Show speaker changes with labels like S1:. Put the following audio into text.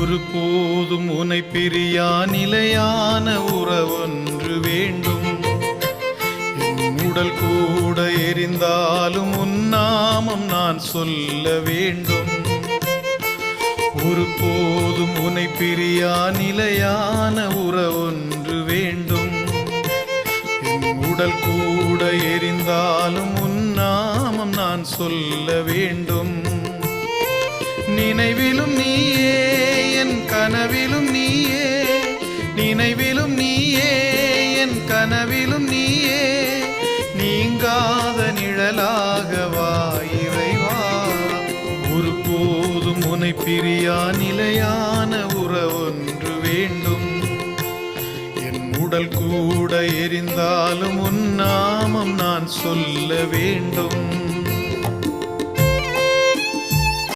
S1: ஒருபோதும் உனை பிரியா நிலையான உறவொன்று வேண்டும். என் உடல் கூட எரிந்தாலும் உன் நாமம் நான் சொல்ல வேண்டும். ஒருபோதும் உனை பிரியா நிலையான உறவொன்று வேண்டும். என் உடல் கூட எரிந்தாலும் உன் நாமம் நான் சொல்ல வேண்டும். நினைவிலும் நீயே என் கனவிலும் நீயே, நினைவிலும் நீயே என் கனவிலும் நீயே, நீங்காத நிழலாக வா இறைவா. ஒருபோதும் உனை பிரியா நிலையான உறவொன்று வேண்டும். என் உடல் கூட எரிந்தாலும் உன் நாமம் நான் சொல்ல வேண்டும்.